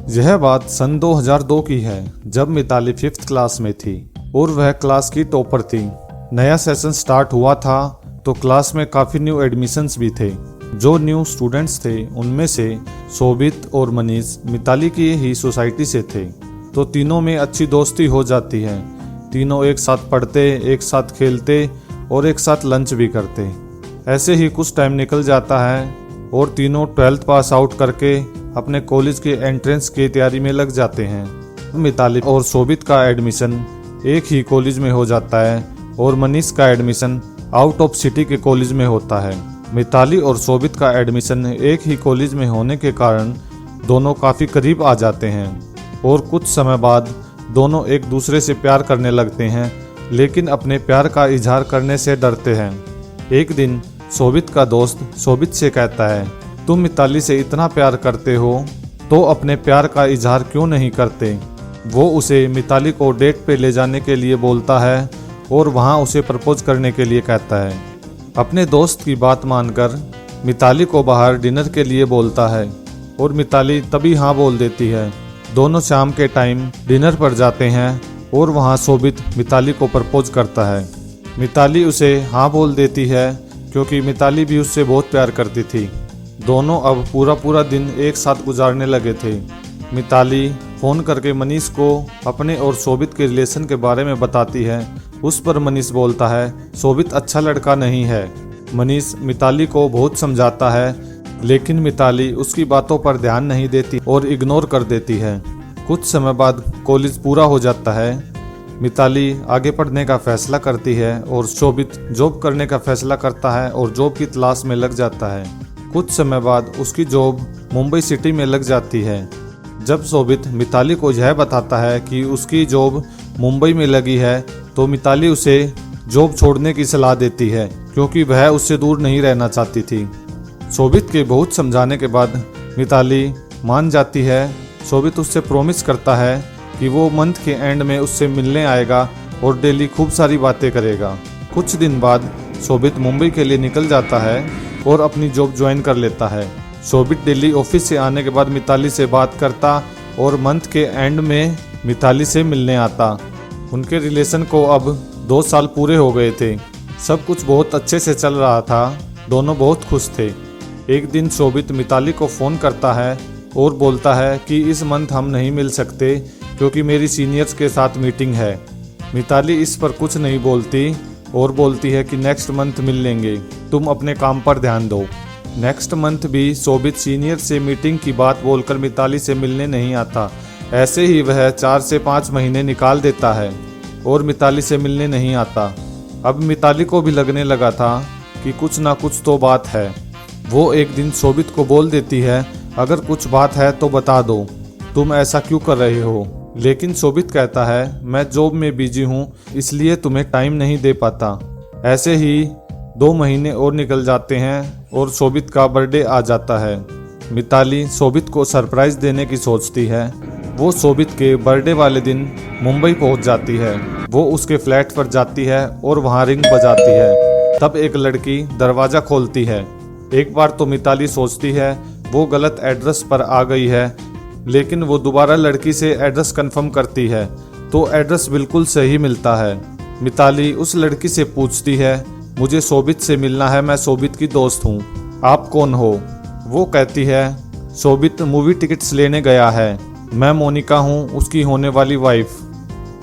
यह बात सन 2002 की है, जब मिताली 5th क्लास में थी और वह क्लास की टॉपर थी। नया सेशन स्टार्ट हुआ था तो क्लास में काफ़ी न्यू एडमिशन्स भी थे। जो न्यू स्टूडेंट्स थे उनमें से शोभित और मनीष मिताली की ही सोसाइटी से थे, तो तीनों में अच्छी दोस्ती हो जाती है। तीनों एक साथ पढ़ते, एक साथ खेलते और एक साथ लंच भी करते। ऐसे ही कुछ टाइम निकल जाता है और तीनों 12th पास आउट करके अपने कॉलेज के एंट्रेंस की तैयारी में लग जाते हैं। मिताली और शोभित का एडमिशन एक ही कॉलेज में हो जाता है और मनीष का एडमिशन आउट ऑफ सिटी के कॉलेज में होता है। मिताली और शोभित का एडमिशन एक ही कॉलेज में होने के कारण दोनों काफ़ी करीब आ जाते हैं और कुछ समय बाद दोनों एक दूसरे से प्यार करने लगते हैं, लेकिन अपने प्यार का इजहार करने से डरते हैं। एक दिन शोभित का दोस्त शोभित से कहता है, तुम मिताली से इतना प्यार करते हो तो अपने प्यार का इजहार क्यों नहीं करते। वो उसे मिताली को डेट पे ले जाने के लिए बोलता है और वहाँ उसे प्रपोज करने के लिए कहता है। अपने दोस्त की बात मानकर मिताली को बाहर डिनर के लिए बोलता है और मिताली तभी हाँ बोल देती है। दोनों शाम के टाइम डिनर पर जाते हैं और वहाँ शोभित मिताली को प्रपोज करता है। मिताली उसे हाँ बोल देती है क्योंकि मिताली भी उससे बहुत प्यार करती थी। दोनों अब पूरा दिन एक साथ गुजारने लगे थे। मिताली फ़ोन करके मनीष को अपने और शोभित के रिलेशन के बारे में बताती है। उस पर मनीष बोलता है, शोभित अच्छा लड़का नहीं है। मनीष मिताली को बहुत समझाता है, लेकिन मिताली उसकी बातों पर ध्यान नहीं देती और इग्नोर कर देती है। कुछ समय बाद कॉलेज पूरा हो जाता है। मिताली आगे पढ़ने का फैसला करती है और शोभित जॉब करने का फैसला करता है और जॉब की तलाश में लग जाता है। कुछ समय बाद उसकी जॉब मुंबई सिटी में लग जाती है। जब शोभित मिताली को यह बताता है कि उसकी जॉब मुंबई में लगी है तो मिताली उसे जॉब छोड़ने की सलाह देती है, क्योंकि वह उससे दूर नहीं रहना चाहती थी। शोभित के बहुत समझाने के बाद मिताली मान जाती है। शोभित उससे प्रॉमिस करता है कि वो मंथ के एंड में उससे मिलने आएगा और डेली खूब सारी बातें करेगा। कुछ दिन बाद शोभित मुंबई के लिए निकल जाता है और अपनी जॉब ज्वाइन कर लेता है। शोभित दिल्ली ऑफिस से आने के बाद मिताली से बात करता और मंथ के एंड में मिताली से मिलने आता। उनके रिलेशन को अब 2 साल पूरे हो गए थे। सब कुछ बहुत अच्छे से चल रहा था। दोनों बहुत खुश थे। एक दिन शोभित मिताली को फ़ोन करता है और बोलता है कि इस मंथ हम नहीं मिल सकते क्योंकि मेरी सीनियर्स के साथ मीटिंग है। मिताली इस पर कुछ नहीं बोलती और बोलती है कि नेक्स्ट मंथ मिल लेंगे, तुम अपने काम पर ध्यान दो। नेक्स्ट मंथ भी शोभित सीनियर से मीटिंग की बात बोलकर मिताली से मिलने नहीं आता। ऐसे ही वह 4 से 5 महीने निकाल देता है और मिताली से मिलने नहीं आता। अब मिताली को भी लगने लगा था कि कुछ ना कुछ तो बात है। वो एक दिन शोभित को बोल देती है, अगर कुछ बात है तो बता दो, तुम ऐसा क्यों कर रहे हो। लेकिन शोभित कहता है, मैं जॉब में बिजी हूँ इसलिए तुम्हें टाइम नहीं दे पाता। ऐसे ही 2 महीने और निकल जाते हैं और शोभित का बर्थडे आ जाता है। मिताली शोभित को सरप्राइज देने की सोचती है। वो शोभित के बर्थडे वाले दिन मुंबई पहुंच जाती है। वो उसके फ्लैट पर जाती है और वहां रिंग बजाती है। तब एक लड़की दरवाज़ा खोलती है। एक बार तो मिताली सोचती है वो गलत एड्रेस पर आ गई है, लेकिन वो दोबारा लड़की से एड्रेस कंफर्म करती है तो एड्रेस बिल्कुल सही मिलता है। मिताली उस लड़की से पूछती है, मुझे शोभित से मिलना है, मैं शोभित की दोस्त हूँ, आप कौन हो। वो कहती है, शोभित मूवी टिकट्स लेने गया है, मैं मोनिका हूँ, उसकी होने वाली वाइफ।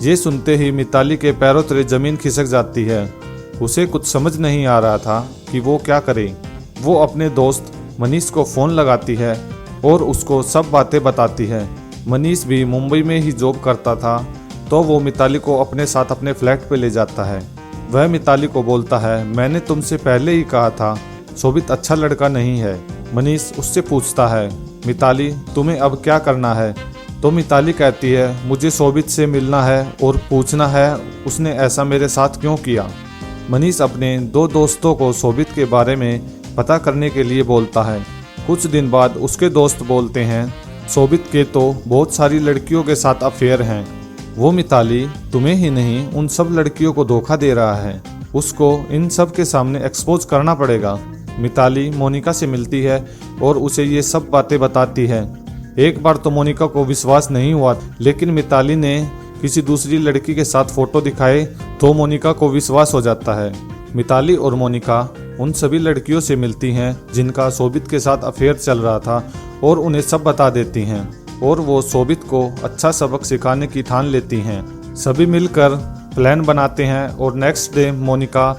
ये सुनते ही मिताली के पैरों तले जमीन खिसक जाती है। उसे कुछ समझ नहीं आ रहा था कि वो क्या करे। वो अपने दोस्त मनीष को फ़ोन लगाती है और उसको सब बातें बताती है। मनीष भी मुंबई में ही जॉब करता था, तो वो मिताली को अपने साथ अपने फ्लैट पे ले जाता है। वह मिताली को बोलता है, मैंने तुमसे पहले ही कहा था शोभित अच्छा लड़का नहीं है। मनीष उससे पूछता है, मिताली तुम्हें अब क्या करना है। तो मिताली कहती है, मुझे शोभित से मिलना है और पूछना है उसने ऐसा मेरे साथ क्यों किया। मनीष अपने 2 दोस्तों को शोभित के बारे में पता करने के लिए बोलता है। कुछ दिन बाद उसके दोस्त बोलते हैं, शोभित के तो बहुत सारी लड़कियों के साथ अफेयर हैं। वो मिताली तुम्हें ही नहीं उन सब लड़कियों को धोखा दे रहा है, उसको इन सब के सामने एक्सपोज करना पड़ेगा। मिताली मोनिका से मिलती है और उसे ये सब बातें बताती है। एक बार तो मोनिका को विश्वास नहीं हुआ, लेकिन मिताली ने किसी दूसरी लड़की के साथ फोटो दिखाए तो मोनिका को विश्वास हो जाता है। मिताली और मोनिका उन सभी लड़कियों से मिलती हैं जिनका शोभित के साथ अफेयर चल रहा था और उन्हें सब बता देती हैं और वो शोभित को अच्छा सबक सिखाने की ठान लेती हैं। सभी मिलकर प्लान बनाते हैं और नेक्स्ट डे मोनिका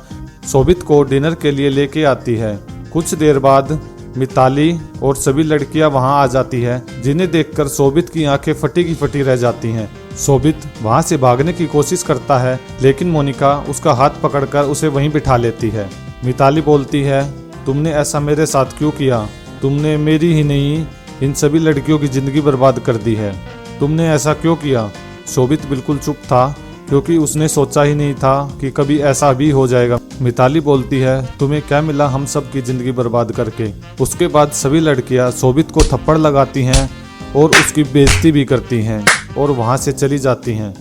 शोभित को डिनर के लिए लेके आती है। कुछ देर बाद मिताली और सभी लड़कियां वहां आ जाती है, जिन्हें देखकर शोभित की आंखें फटी की फटी रह जाती हैं। शोभित वहां से भागने की कोशिश करता है, लेकिन मोनिका उसका हाथ पकड़कर उसे वहीं बिठा लेती है। मिताली बोलती है, तुमने ऐसा मेरे साथ क्यों किया? तुमने मेरी ही नहीं इन सभी लड़कियों की जिंदगी बर्बाद कर दी है। तुमने ऐसा क्यों किया? शोभित बिल्कुल चुप था, क्योंकि उसने सोचा ही नहीं था कि कभी ऐसा भी हो जाएगा। मिताली बोलती है, तुम्हें क्या मिला हम सब की जिंदगी बर्बाद करके? उसके बाद सभी लड़कियां शोभित को थप्पड़ लगाती हैं और उसकी बेइज्जती भी करती हैं और वहां से चली जाती हैं।